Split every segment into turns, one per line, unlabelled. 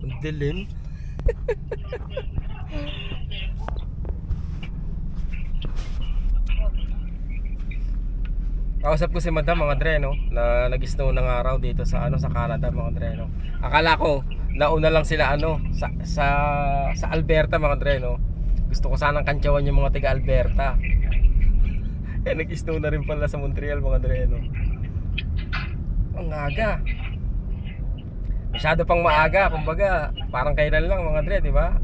Ang dilim. Kausap ko si Madam mga dre, no, na nag-snow ng araw dito sa sa Canada mga dre, no. Akala ko nauna lang sila sa Alberta mga dre, no. Gusto ko sanang kantsawan yung mga taga Alberta. Nag-snow na rin pala sa Montreal mga dre, no. Ang aga. Masyado pang maaga, kumbaga parang kailan lang mga dre, di ba?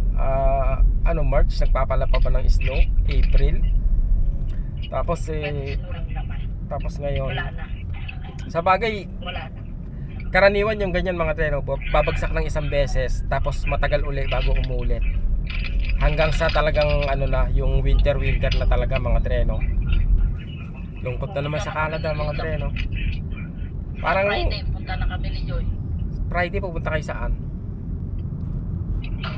March, nagpapala pa ba ng snow? April. Tapos ngayon, sa bagay, karaniwan yung ganyan mga treno, babagsak ng isang beses, tapos matagal uli bago umulit. Hanggang sa talagang yung winter na talaga mga treno. Lungkot na naman sa Canada mga treno. Parang
Friday, punta na kami ni Joy.
Friday pupunta kayo saan?
Lang.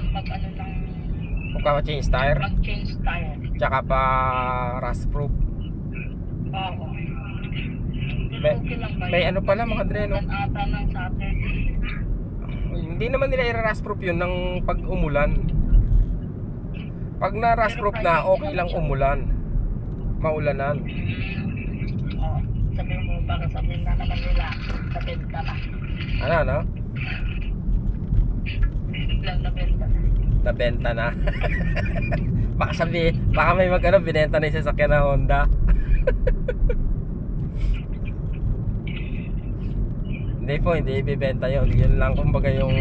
Magpa-change tire?
Mag-change tire.
Tsaka pa rust proof.
Oo.
May ano pala mga dreno.
Ata ng Saturday.
Hindi naman nila i-rust proof yun ng pag umulan. Pag na rust proof na, okay lang umulan. Maulanan.
Oo. Sabihin mo, baka sabihin na naman nila, sabihin ka na.
Ano?
Biglang nabenta na.
Nabenta na. Baka may binenta na yung sasakyan na Honda. Hindi po, hindi ibibenta yun. Yun lang kumbaga yung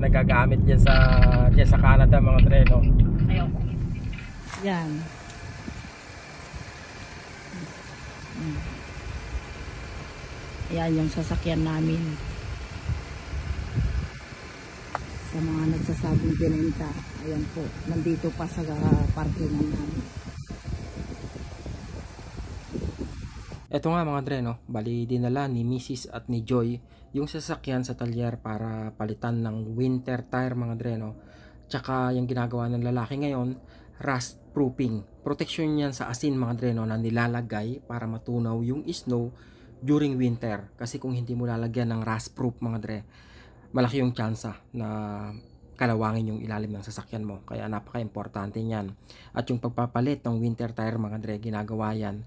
nagagamit yan sa Canada mga treno.
Ayoko. Yan. Yan yung sasakyan namin. Sa mga nagsasabing binenta. Ayan po, nandito pa sa parkingan namin.
Ito nga mga dre, no? Bali dinala ni Mrs. at ni Joy yung sasakyan sa talyer para palitan ng winter tire mga dre, no? Tsaka yung ginagawa ng lalaki ngayon, rust proofing. Protection yan sa asin mga dre, no, na nilalagay para matunaw yung snow during winter. Kasi kung hindi mo lalagyan ng rust proof mga dre, malaki yung tsansa na kalawangin yung ilalim ng sasakyan mo. Kaya napaka-importante niyan. At yung pagpapalit ng winter tire mga dre, ginagawa yan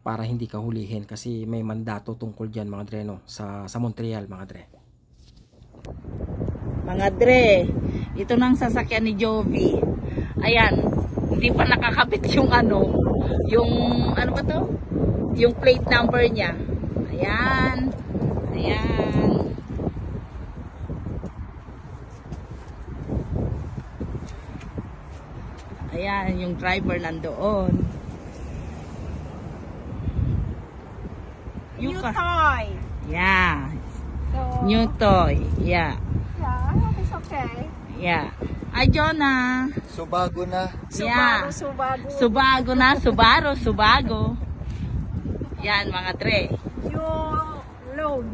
para hindi ka hulihin kasi may mandato tungkol dyan mga dre, no, sa Montreal mga dre.
Mga dre, ito nang sasakyan ni Jovi. Ayan, hindi pa nakakabit yung yung ano ba to? Yung plate number niya. Ayan. Ayan. Ayan, yung driver nandoon.
New toy.
Yeah.
So,
New toy. Yeah.
yeah, I hope it's okay.
Yeah. Ay, Jonah.
Subago na.
Yeah.
Subaru.
Subago na. Subago. Yan, mga dre.
Yung loan.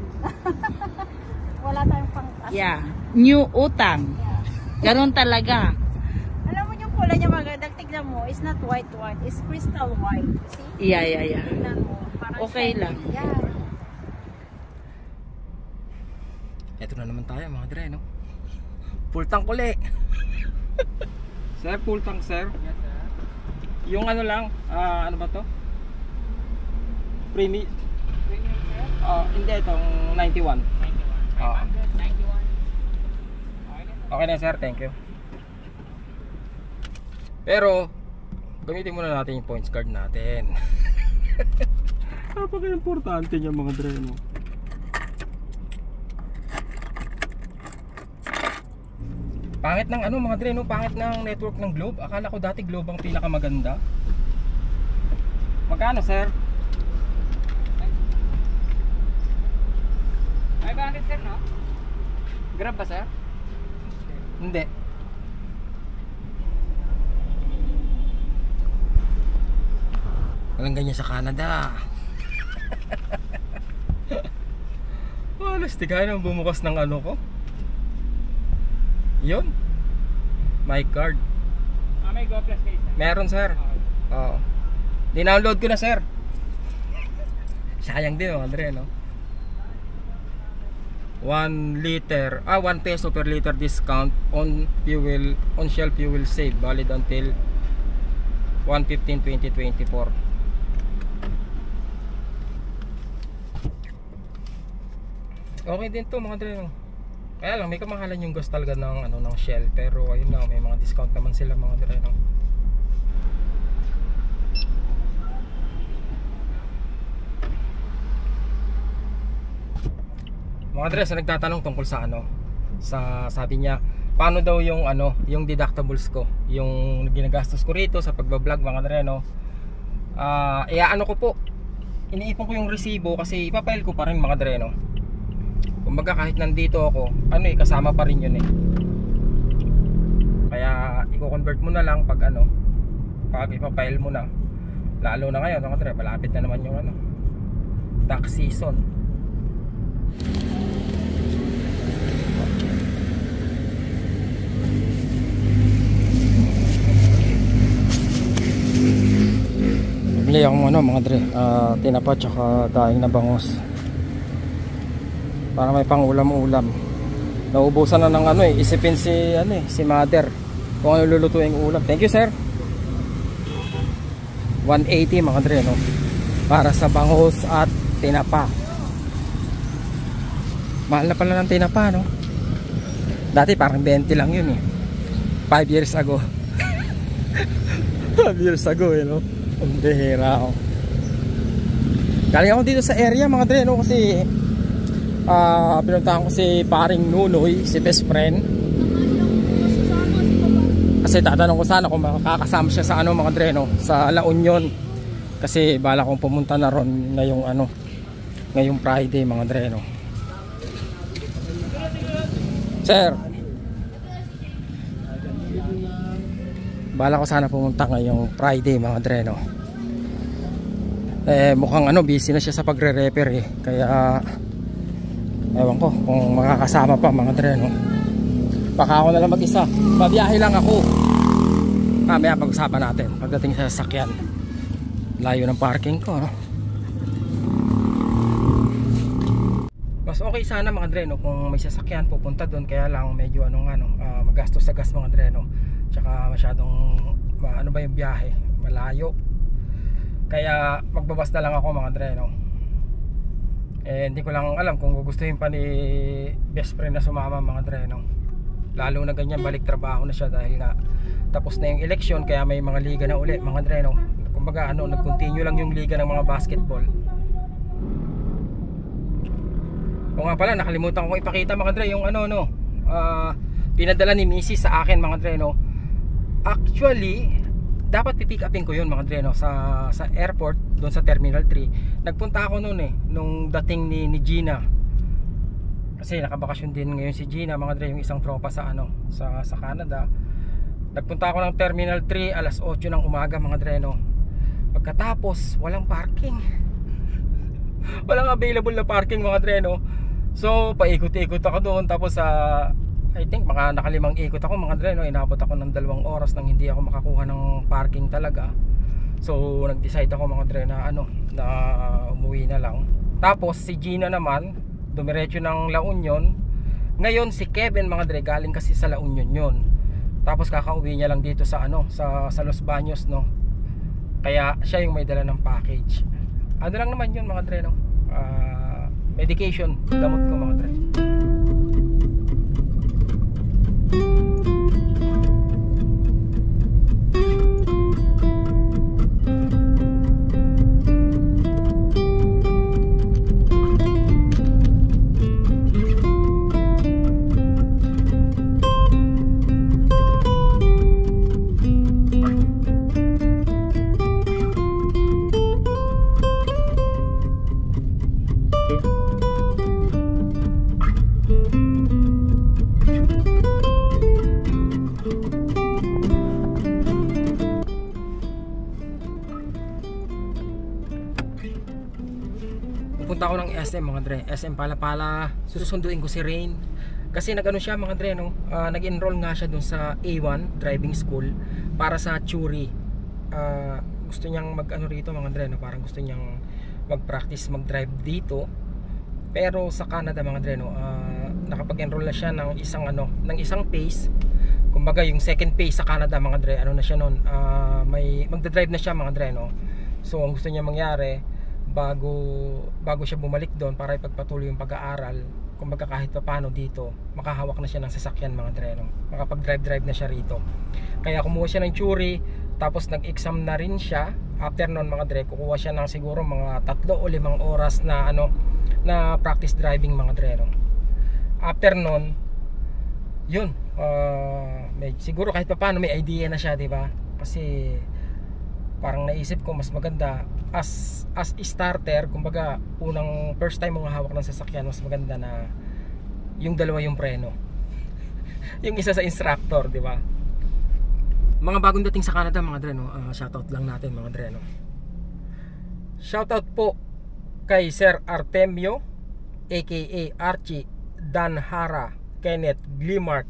Wala tayong pang
Yeah. New utang.
Yeah.
Ganon talaga.
Alam mo yung kulay niya magandang tignan mo, it's not white. It's crystal white. See?
Yeah.
Tignan mo. Parang
Okay
shiny.
lang.
Yeah.
Eto na naman tayo mga dre, no? Full tank uli. Sir, full tank sir. Yes sir. Yung lang, ano ba to? Premium sir? Hindi, itong 91. 91. Okay na sir, thank you. Pero gamitin muna natin yung points card natin. Napaka-importante niya mga dre, no? Pangit ng mga dre, no? Pangit ng network ng Globe. Akala ko dati Globe ang pinakamaganda. Magkano sir? 500 sir, no? Grab ba sir? Hindi. Walang ganyan sa Canada. Alas, tigayan ang bumukas ng ko. Yun. My card.
May Go Plus kayo sir?
Meron sir. Oo. Dinownload ko na sir. Sayang din mga Andre, no? 1 liter, 1 peso per liter discount on fuel, on Shell fuel save, valid until 1/15/2024. Okay din to mga dre, no? Kaya lang may kamahalan yung gas talaga ng ano ng Shell, pero ayun lang, may mga discount naman sila mga dre, no? Mga dre, sa nagtatanong tungkol sa ano, sa sabi niya paano daw yung ano, yung deductibles ko, yung ginagastos ko rito sa pagba-vlog mga dre, no? Ano ko po, iniipon ko yung resibo kasi ipapile ko pa rin mga dre, no? Kumbaga kahit nandito ako, ano kasama pa rin yun kaya i-convert mo na lang pag ano, pag ipapile mo na, lalo na ngayon mga dre, malapit na naman yung ano, tax season. Bili akong ano mga dre, tinapa tsaka daing na bangus para may pang ulam-ulam. Naubusan na ng ano isipin si mother kung ano lulutuin yung ulam. Thank you sir. 180 mga dre, no, para sa bangus at tinapa. Mahal na pala ng tinapa, no? Dati parang 20 lang yun 5 years ago. 5 years ago no? Ang bihira ako. Galing ako dito sa area mga dre, no? Kasi pinuntahan ko si paring Nunoy, si best friend. Kasi tatanong ko sana kung makakasama siya sa ano mga dre, no? Sa La Union. Kasi bala kong pumunta na ron ngayong ano, ngayong Friday mga dre, no? Sir, bala ko sana pumunta ngayong Friday mga dre, no? Mukhang ano, busy na siya sa pagre-repair kaya ewan ko kung makakasama pa mga dre, no? Baka ako na lang mag-isa, babiyahe lang ako. Mamaya pag-usapan natin pagdating sa sasakyan. Layo ng parking ko, no? Mas okay sana mga dre, no, kung may sasakyan pupunta doon, kaya lang medyo magastos sa gas mga dre, no? Tsaka masyadong ano ba yung biyahe, malayo. Kaya magbabas na lang ako mga dre, no? Hindi ko lang alam kung gugustuhin pa ni best friend na sumama mga dre, no? Lalo na ganyan, balik trabaho na siya dahil nga tapos na yung election, kaya may mga liga na uli mga dre, no? Kumbaga nag-continue lang yung liga ng mga basketball. O nga pala, nakalimutan ko ipakita mga dre yung pinadala ni Mrs. sa akin mga dre, no. Actually dapat pipick upin ko yun mga dre, no, sa airport doon sa Terminal 3. Nagpunta ako noon nung dating ni Gina, kasi nakabakasyon din ngayon si Gina mga dre, yung isang tropa sa sa Canada. Nagpunta ako ng Terminal 3 alas 8 ng umaga mga dre, no. Pagkatapos walang parking. Walang available na parking mga dre, no. So paikot-ikot ako doon, tapos I think nakalimang ikot ako mga dre, no. Inabot ako ng 2 oras nang hindi ako makakuha ng parking talaga. So nag-decide ako mga dre na na umuwi na lang. Tapos si Gina naman dumiretso ng La Union. Ngayon si Kevin mga dre, galing kasi sa La Union yun. Tapos kakauwi niya lang dito sa sa Los Baños, no. Kaya siya yung may dala ng package. Ano lang naman yun mga dre, no. Medication, gamot ko mga dre. Pupunta ako ng SM mga dre, SM Palapala. Susunduin ko si Rain kasi siya mga dre, no. Nag-enroll nga siya dun sa A1 driving school para sa theory. Gusto niyang rito mga dre, no. Parang gusto niyang mag-practice mag-drive dito Pero sa Canada mga dre, no, nakapag-enroll na siya ng isang phase. Kumbaga yung second phase sa Canada mga dre, ano na siya noon, may magda-drive na siya mga dre, no. So ang gusto niya mangyari bago siya bumalik doon para ipagpatuloy yung pag-aaral, kumbaga kahit pa paano dito makahawak na siya ng sasakyan mga dre, no. Makapag-drive na siya rito. Kaya kumuha siya ng theory, tapos nag-exam na rin siya. After noon mga dre, kukuha siya ng siguro mga 3 o 5 oras na na practice driving mga dre, no. After noon, yun, siguro kahit pa paano may idea na siya, di ba? Kasi parang naisip ko mas maganda as starter, kumbaga first time mong hawak ng sasakyan, mas maganda na yung dalawa yung preno. Yung isa sa instructor, di ba? Mga bagong dating sa Canada mga dre, no, shoutout lang natin mga dre, no. Shoutout po kay Sir Artemio aka Archie, Dan Hara, Kenneth Glimart,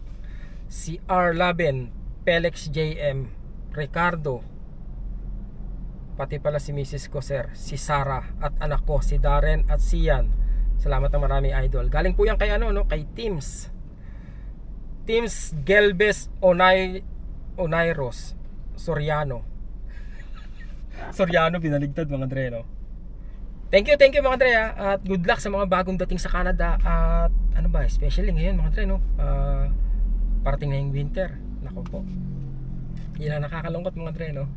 si R. Laben, Felix JM, Ricardo, pati pala si Mrs. ko sir, si Sarah, at anak ko si Darren at Sian. Salamat ng maraming idol. Galing po yan kay kay Teams Gelbes Onairos Soriano. Soriano binaligtad mga dre, no. Thank you mga dre, at good luck sa mga bagong dating sa Canada. At especially ngayon mga dre, no, parating na yung winter. Nako po, yun ang nakakalungkot mga dre, no.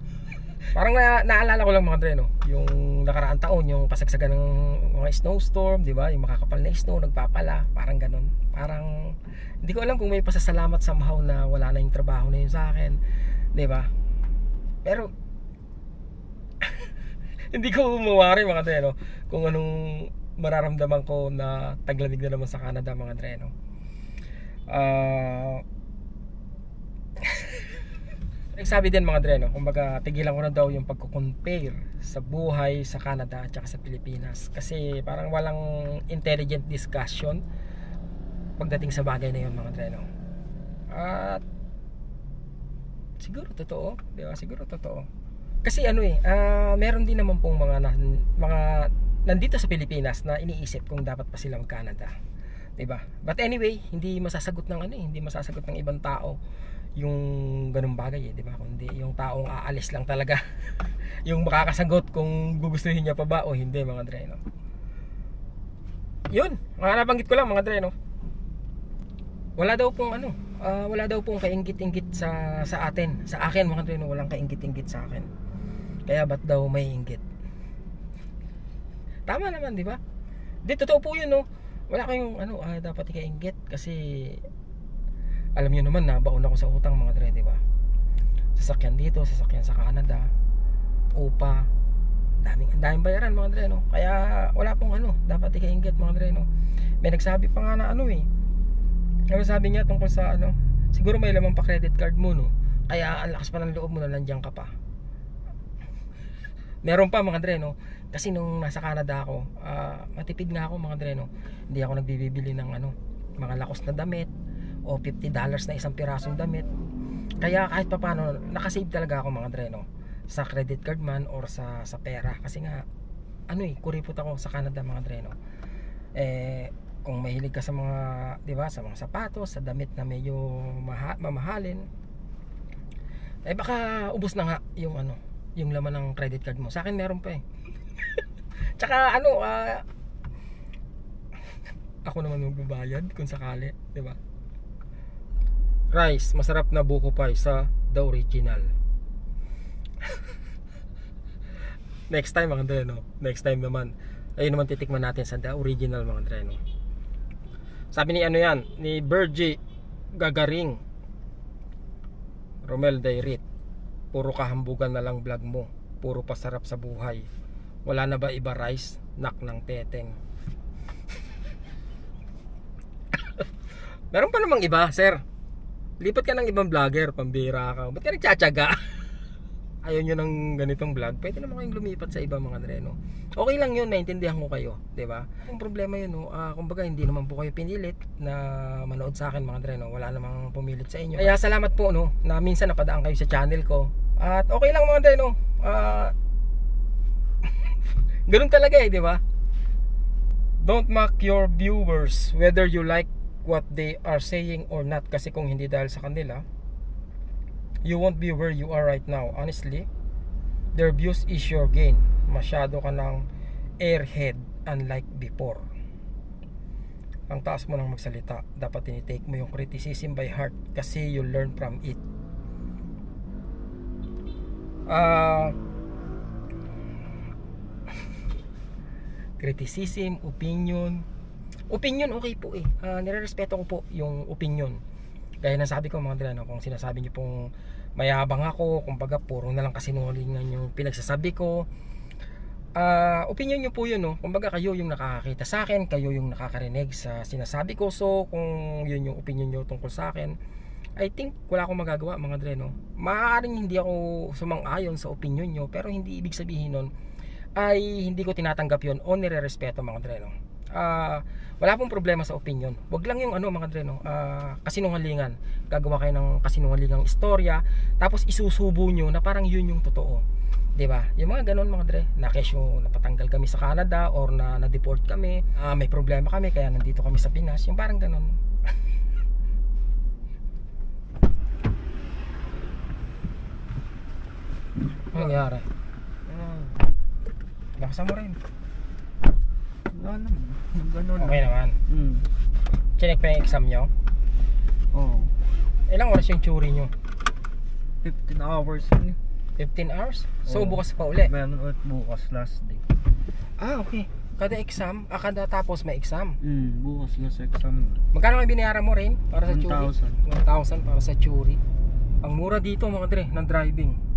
Parang naalala ko lang mga dre, no, yung nakaraang taon, yung pasagsagan ng mga snowstorm, di ba, yung makakapal na snow, nagpapala, parang ganun. Parang hindi ko alam kung may pasasalamat somehow na wala na yung trabaho na yun sa akin, di ba. Pero hindi ko umawari mga dre, no, kung anong mararamdaman ko na taglamig na naman sa Canada mga dre, no. Nagsabi din mga dre, no, kumbaga tigilan ko na daw yung pagko-compare sa buhay sa Canada at saka sa Pilipinas, kasi parang walang intelligent discussion pagdating sa bagay na yun mga dre, no. At siguro totoo, di ba? Siguro totoo. Kasi meron din naman pong mga nandito sa Pilipinas na iniisip kung dapat pa silang Canada, di ba? But anyway, hindi masasagot ng ibang tao yung ganung bagay, di ba? Kundi yung taong aalis lang talaga yung makakasagot kung gugustuhin niya pa ba o hindi mga dre, no. Yun, mga nabanggit ko lang mga dre, no. Wala daw pong kainggit-inggit sa atin, sa akin mga dre, no. Walang kainggit-inggit sa akin. Kaya ba't daw may inggit? Tama naman, di ba? Di, totoo po yun, no. Wala kayong dapat ikainggit, kasi alam niyo naman na baon ako sa utang mga dre, di ba? Sasakyan dito, sasakyan sa Canada, upa, daming bayaran mga dre, no. Kaya wala pong dapat ikainggit mga dre, no. May nagsabi pa nga na sabi niya tungkol sa siguro may lamang pa credit card mo, no. Kaya ang lakas pa ng loob mo na nandiyan ka pa. Meron pa mga dre, no. Kasi nung nasa Canada ako, matipid nga ako mga dre, no. Hindi ako nagbibili ng mga lakos na damit o $50 na isang pirasong damit. Kaya kahit pa paano nakasave talaga ako mga dre, no, sa credit card man or sa pera. Kasi nga kuripot ako sa Canada mga dre, no. Kung mahilig ka sa mga, di ba, sa mga sapatos, sa damit na medyo mamahalin, baka ubos na nga yung laman ng credit card mo. Sa akin meron pa Tsaka ako naman magbabayad kung sakali, di ba? Rice, masarap na buko pie sa The Original. Next time mga dre, no. Next time naman, ayun naman titikman natin sa The Original mga dre, no. Sabi ni ni Bergie Gagaring, Romel Dairit, puro kahambugan na lang vlog mo, puro pasarap sa buhay, wala na ba iba rice, nak ng teteng? Meron pa namang iba sir, lipat ka ng ibang vlogger, pambira ka, ba't ka nagtsatsaga? Ayaw nyo ng ganitong vlog, pwede naman kayong lumipat sa iba mga dre, no. Okay lang yun, naintindihan ko kayo, diba? Ang problema yun, no, kumbaga hindi naman po kayo pinilit na manood sa akin mga dre, no. Wala namang pumilit sa inyo. Kaya salamat po, no, na minsan napadaan kayo sa channel ko. At okay lang mga dre, no. Ganun talaga diba? Don't mock your viewers whether you like what they are saying or not, kasi kung hindi dahil sa kanila, you won't be where you are right now. Honestly, their views is your gain. Masyado ka ng airhead unlike before. Ang taas mo ng magsalita. Dapat tinitake mo yung criticism by heart kasi you learn from it. Criticism, opinion okay po eh. Nire-respeto ko po yung opinion. Gaya ng sabi ko mga dreno, kung sinasabi niyo pong mayabang ako, kumbaga puro na lang kasinungalingan yung pinagsasabi ko, opinion niyo po yun, no? Kumbaga kayo yung nakakakita sa akin, kayo yung nakakarinig sa sinasabi ko. So kung yun yung opinion niyo tungkol sa akin, I think wala akong magagawa mga dreno. Maaaring hindi ako sumang-ayon sa opinion niyo, pero hindi ibig sabihin nun ay hindi ko tinatanggap yun o nire-respeto mga dreno. Wala pong problema sa opinion. Wag lang yung mga dreno, kasinungalingan. Gagawa kayo ng kasinungalingang istorya, tapos isusubo nyo na parang yun yung totoo. 'Di ba? Yung mga ganon mga dre, na kesyo napatanggal kami sa Canada or na-deport kami, may problema kami kaya nandito kami sa Pinas, yung parang ganon. Ano nangyari? Lakasan mo rin.
Wala naman. Ganun
Okay naman. Chinek pa yung exam nyo?
Oo.
Ilang oras yung theory nyo?
15 hours yun.
15 hours? So
Oo.
bukas pa uli?
Meron ulit bukas, last day.
Okay. Kada exam, kada tapos may exam.
Bukas last exam.
Magkano kayo binayaran mo rin para sa theory?
1,000.
1,000 para sa theory. Ang mura dito mga dre ng driving.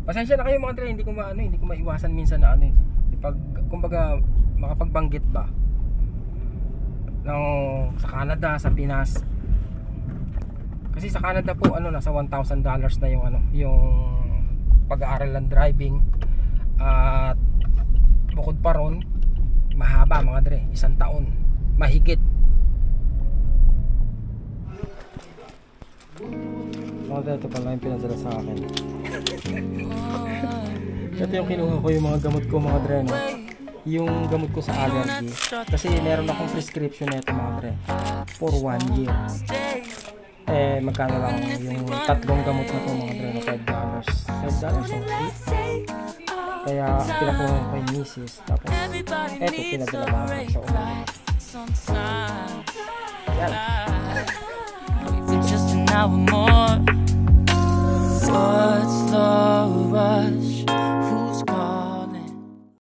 Pasensya na kayo mga dre, hindi ko maiwasan minsan na pag kumbaga makapagbanggit ba sa Canada, sa Pinas. Kasi sa Canada po nasa $1,000 na yung pag-aaral ng driving. At bukod pa ron, mahaba mga dre, 1 taon mahigit. Mga dre, ito pala yung pinadala sa akin. Ito yung kinuha ko yung mga gamot ko mga dre, no? Yung gamot ko sa allergy. Kasi meron akong prescription nito mga dre for 1 year. Magkano lang yung 3 gamot na to mga dre, no? $5 o 8. Kaya pinakuha ko kay Mrs. Tapos eto pinadala ko sa ulo. Yan.
Just an hour more. What's the rush?